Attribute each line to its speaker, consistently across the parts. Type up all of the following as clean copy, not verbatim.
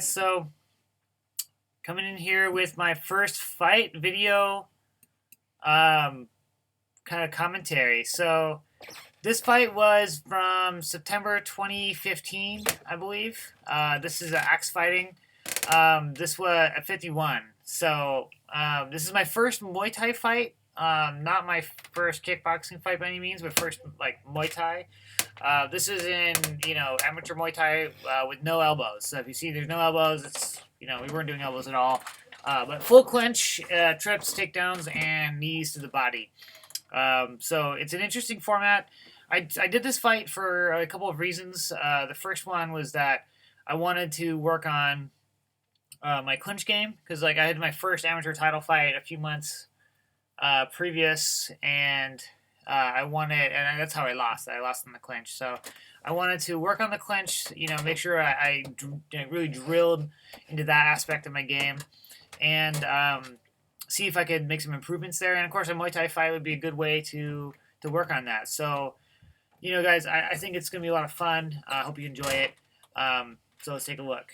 Speaker 1: guys, so coming in here with my first fight video kind of commentary. So this fight was from September 2015, I believe. This is Axe Fighting. This was at 51. So this is my first Muay Thai fight. Not my first kickboxing fight by any means, but first like Muay Thai. This is in, amateur Muay Thai with no elbows. So if you see there's no elbows, it's, we weren't doing elbows at all. But full clinch, trips, takedowns, and knees to the body. So it's an interesting format. I did this fight for a couple of reasons. The first one was that I wanted to work on my clinch game, because I had my first amateur title fight a few months previous, and I wanted, and that's how I lost. I lost in the clinch. So I wanted to work on the clinch, make sure I really drilled into that aspect of my game, and see if I could make some improvements there. And of course, a Muay Thai fight would be a good way to work on that. So, guys, I think it's going to be a lot of fun. I hope you enjoy it. So let's take a look.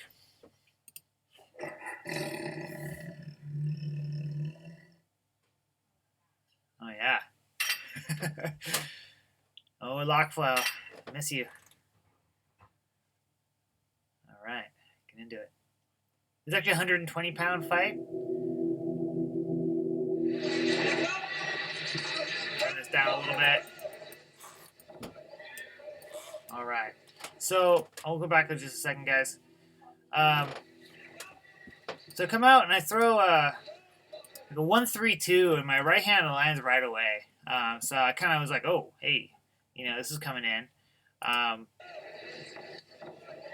Speaker 1: Oh, yeah. Oh, Lockflow. I miss you. All right. Get into it. It's actually a 120-pound fight. Turn this down a little bit. All right. So I'll go back in just a second, guys. So I come out and I throw a 1-3-2, and my right hand lands right away. So I kind of was like, oh, hey, this is coming in.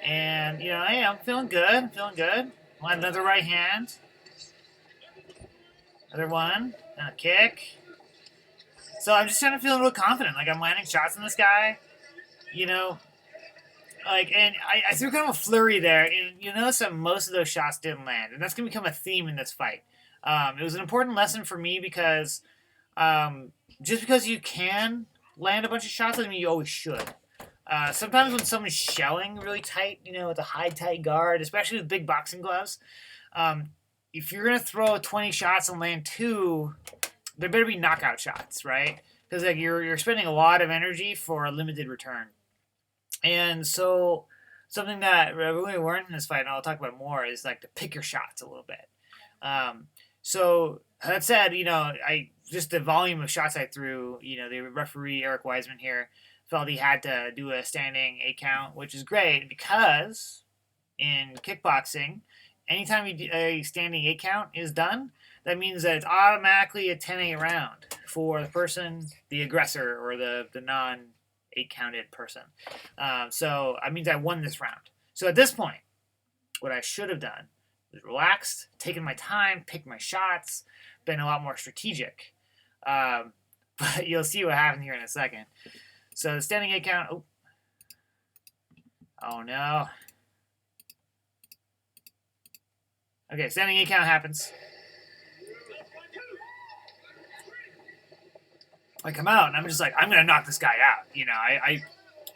Speaker 1: And, hey, I'm feeling good. I'm feeling good. Land another right hand. Another one. And a kick. So I'm just kind of feeling real confident. I'm landing shots on this guy. And I threw kind of a flurry there. And you notice that most of those shots didn't land. And that's going to become a theme in this fight. It was an important lesson for me because just because you can land a bunch of shots doesn't mean you always should. Sometimes when someone's shelling really tight, with a high tight guard, especially with big boxing gloves, if you're going to throw 20 shots and land 2, there better be knockout shots, right? Because you're spending a lot of energy for a limited return. And so something that I really learned in this fight, and I'll talk about more, is to pick your shots a little bit. So that said, I just the volume of shots I threw, the referee Eric Wiseman here felt he had to do a standing 8 count, which is great because in kickboxing, anytime a standing 8 count is done, that means that it's automatically a 10-8 round for the person, the aggressor, or the non 8 counted person. So that means I won this round. So at this point, what I should have done was relaxed, taken my time, picked my shots, been a lot more strategic. But you'll see what happened here in a second. So the standing 8 count. Oh no. Okay, standing 8 count happens. I come out and I'm just I'm gonna knock this guy out.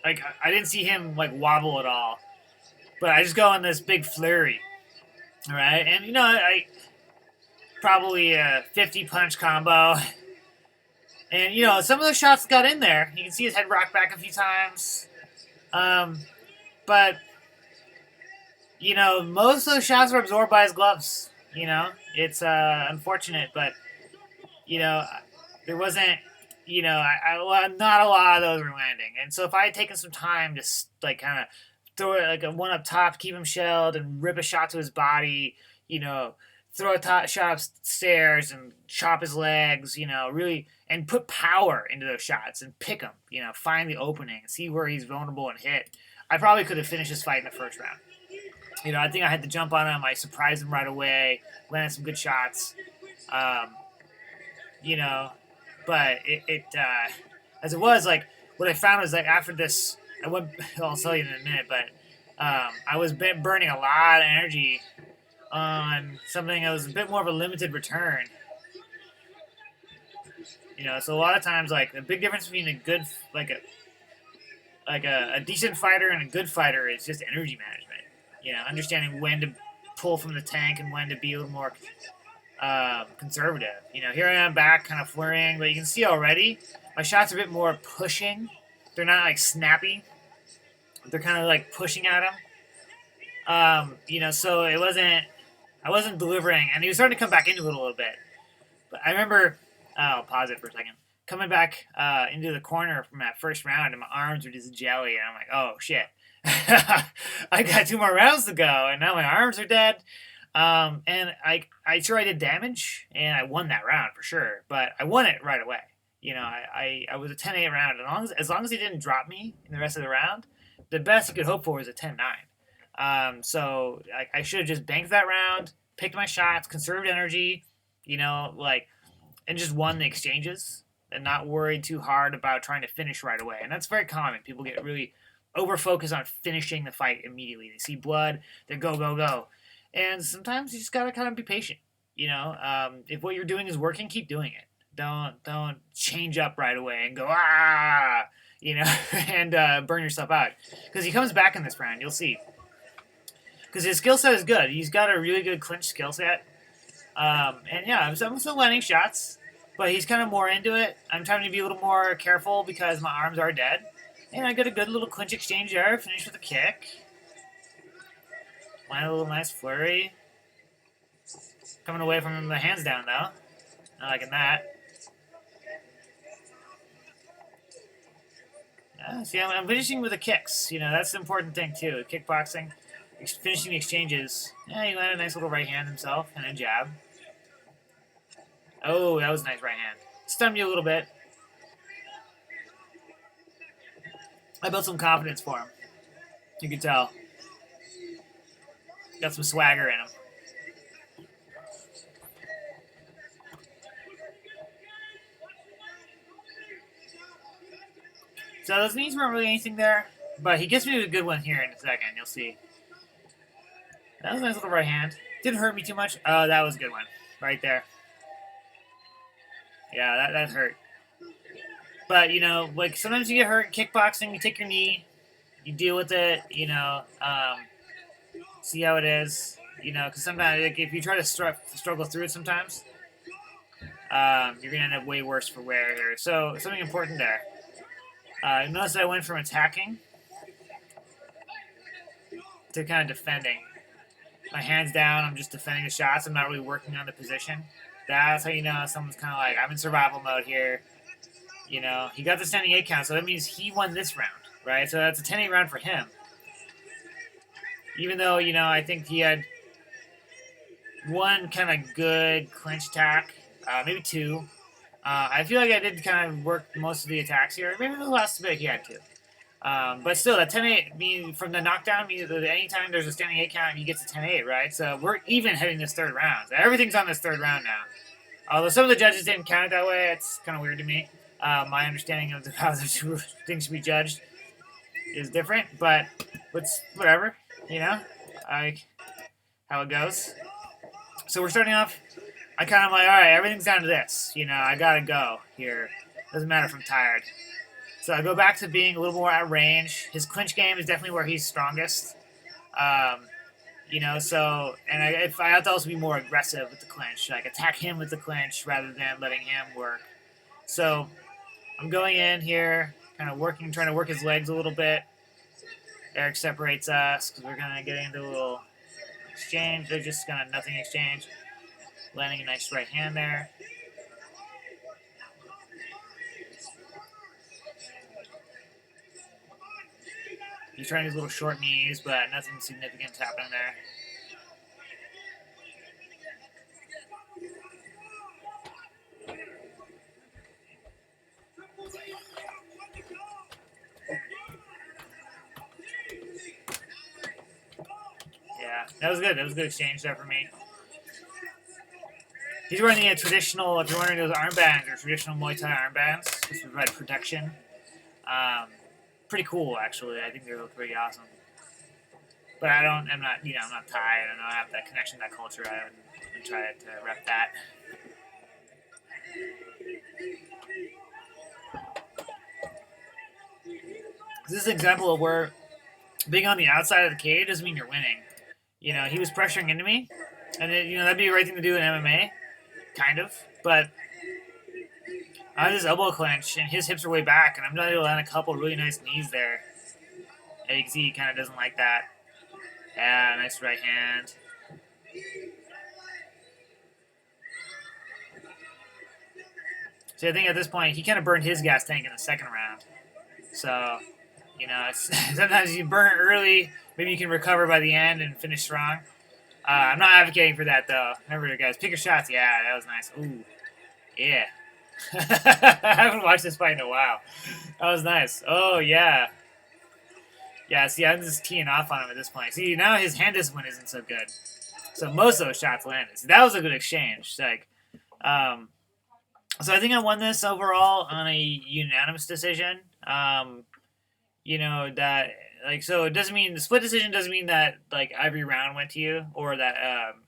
Speaker 1: I didn't see him wobble at all, but I just go in this big flurry. All right, and I probably a 50 punch combo, and some of those shots got in there. You can see his head rock back a few times, but most of those shots were absorbed by his gloves. It's unfortunate, but there wasn't. Not a lot of those were landing, and so if I had taken some time to kind of throw it a one up top, keep him shelled, and rip a shot to his body, throw a shot upstairs and chop his legs, really, and put power into those shots and pick him, find the opening, see where he's vulnerable and hit. I probably could have finished this fight in the first round. I think I had to jump on him. I surprised him right away, landed some good shots, but it as it was, what I found was after this, I'll tell you in a minute, but I was burning a lot of energy on something that was a bit more of a limited return. So a lot of times, the big difference between a good, a decent fighter and a good fighter is just energy management. Understanding when to pull from the tank and when to be a little more conservative. You know, here I am back kind of flurrying, but you can see already my shots are a bit more pushing. They're not like snappy. They're kind of like pushing at him. You know, so I wasn't delivering, and he was starting to come back into it a little bit. But I remember, I'll pause it for a second, coming back into the corner from that first round, and my arms were just jelly, and I'm like, oh shit. I got 2 more rounds to go, and now my arms are dead. And I sure I did damage, and I won that round for sure. But I won it right away. You know, I was a 10-8 round. As long as he didn't drop me in the rest of the round, the best you could hope for was a 10-9. So I should have just banked that round, picked my shots, conserved energy, you know, like, and just won the exchanges and not worried too hard about trying to finish right away. And that's very common. People get really over-focused on finishing the fight immediately. They see blood, they go, go, go. And sometimes you just gotta kind of be patient. You know, if what you're doing is working, keep doing it. Don't change up right away and go you know, and burn yourself out. Because he comes back in this round, you'll see. Because his skill set is good. He's got a really good clinch skill set. And yeah, I'm still landing shots, but he's kind of more into it. I'm trying to be a little more careful because my arms are dead. And I got a good little clinch exchange there. Finish with a kick. Land a little nice flurry. Coming away from him, the hands down though. Not liking that. Yeah, see, I'm finishing with the kicks. You know, that's the important thing too. Kickboxing, finishing the exchanges. Yeah, he landed a nice little right hand himself and a jab. Oh, that was a nice right hand. Stunned me a little bit. I built some confidence for him. You can tell. Got some swagger in him. So those knees weren't really anything there, but he gets me a good one here in a second. You'll see. That was a nice little right hand. Didn't hurt me too much. Oh, that was a good one. Right there. Yeah, that hurt. But, you know, like, sometimes you get hurt in kickboxing, you take your knee, you deal with it, you know, see how it is, you know, because sometimes, like, if you try to struggle through it sometimes, you're going to end up way worse for wear here. So, something important there. Notice I went from attacking to kind of defending. My hands down, I'm just defending the shots. I'm not really working on the position. That's how you know someone's kind of like, I'm in survival mode here. You know, he got the standing 8 count, so that means he won this round, right? So that's a 10-8 round for him. Even though, you know, I think he had one kind of good clinch attack, maybe 2. I feel like I did kind of work most of the attacks here. Maybe the last bit he had 2. But still, that 10-8, mean, from the knockdown, means that anytime there's a standing 8 count, he gets a 10-8, right? So we're even heading this 3rd round. Everything's on this 3rd round now. Although some of the judges didn't count it that way, it's kind of weird to me. My understanding of how the 2 things should be judged is different, but it's whatever, you know, how it goes. So we're starting off. I kind of like, all right, everything's down to this. You know, I gotta go here. Doesn't matter if I'm tired. So I go back to being a little more at range. His clinch game is definitely where he's strongest. You know, so, and I have to also be more aggressive with the clinch. Like, attack him with the clinch rather than letting him work. So I'm going in here, kind of working, trying to work his legs a little bit. Eric separates us because we're going to get into a little exchange. They're just kind of nothing exchange. Landing a nice right hand there. He's trying his little short knees, but nothing significant's happening there. Yeah, that was good. That was a good exchange there for me. He's wearing the traditional, if you're wearing those armbands, or traditional Muay Thai armbands, just to provide protection. Pretty cool, actually. I think they look pretty awesome. But I'm not Thai. I don't have that connection, that culture. I haven't tried to rep that. This is an example of where being on the outside of the cage doesn't mean you're winning. You know, he was pressuring into me, and that'd be the right thing to do in MMA, kind of. But I had this elbow clench, and his hips are way back, and I'm not able to land a couple really nice knees there. And you can see he kind of doesn't like that. Yeah, nice right hand. So I think at this point, he kind of burned his gas tank in the second round. So, sometimes you burn it early, maybe you can recover by the end and finish strong. I'm not advocating for that, though. Remember, guys, pick your shots. Yeah, that was nice. Ooh, yeah. I haven't watched this fight in a while. That was nice. Oh, yeah. Yeah, see, I'm just teeing off on him at this point. See, now his hand discipline isn't so good. So most of those shots landed. See, that was a good exchange. So I think I won this overall on a unanimous decision. So it doesn't mean the split decision doesn't mean that like every round went to you, or that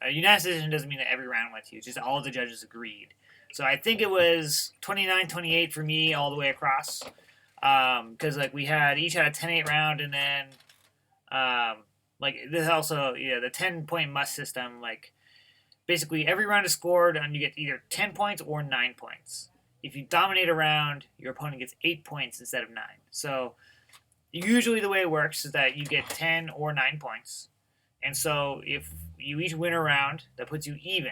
Speaker 1: a unanimous decision doesn't mean that every round went to you. Just all of the judges agreed. So I think it was 29-28 for me all the way across. Because we each had a 10-8 round, and then this also the 10-point must system. Like basically every round is scored, and you get either 10 points or 9 points. If you dominate a round, your opponent gets 8 points instead of 9. So usually the way it works is that you get 10 or 9 points, and so if you each win a round, that puts you even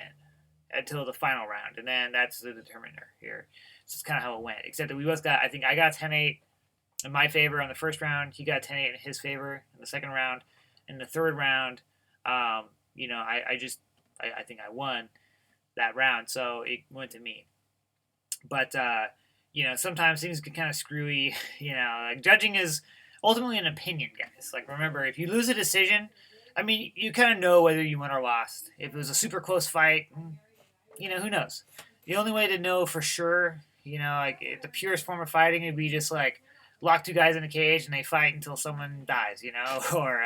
Speaker 1: until the final round, and then that's the determiner here. So it's kind of how it went, except that we both got, I think I got 10-8 in my favor on the first round. He got 10-8 in his favor in the second round. In the third round, I think I won that round, so it went to me. But, sometimes things get kind of screwy. Judging is ultimately an opinion, guys. Remember, if you lose a decision, I mean, you kind of know whether you won or lost. If it was a super close fight, who knows? The only way to know for sure, the purest form of fighting would be just lock two guys in a cage and they fight until someone dies, or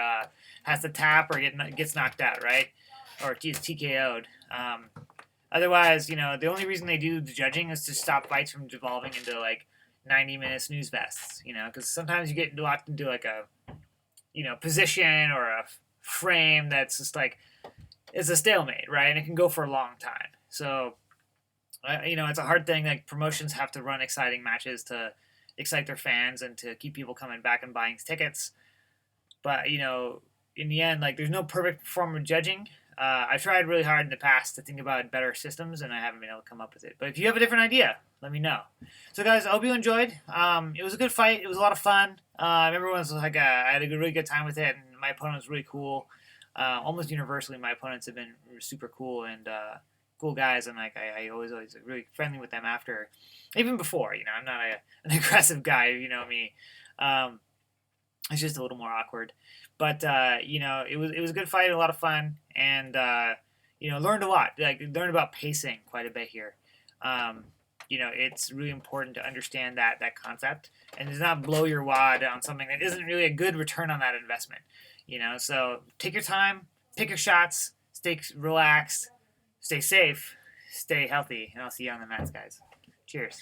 Speaker 1: has to tap or gets knocked out, right? Or gets TKO'd. Otherwise, the only reason they do the judging is to stop fights from devolving into 90-minute snooze fests, because sometimes you get locked into a position or a frame that's just it's a stalemate, right? And it can go for a long time. So, it's a hard thing. Promotions have to run exciting matches to excite their fans and to keep people coming back and buying tickets. But, in the end, there's no perfect form of judging. I've tried really hard in the past to think about better systems, and I haven't been able to come up with it. But if you have a different idea, let me know. So, guys, I hope you enjoyed. It was a good fight. It was a lot of fun. Everyone was I had a really good time with it, and my opponent was really cool. Almost universally, my opponents have been super cool and cool guys, and I always really friendly with them after, even before. I'm not an aggressive guy. You know me. It's just a little more awkward. But it was a good fight, a lot of fun, and learned a lot. Learned about pacing quite a bit here. It's really important to understand that concept and does not blow your wad on something that isn't really a good return on that investment. So take your time, pick your shots, stay relaxed, stay safe, stay healthy, and I'll see you on the mats, guys. Cheers.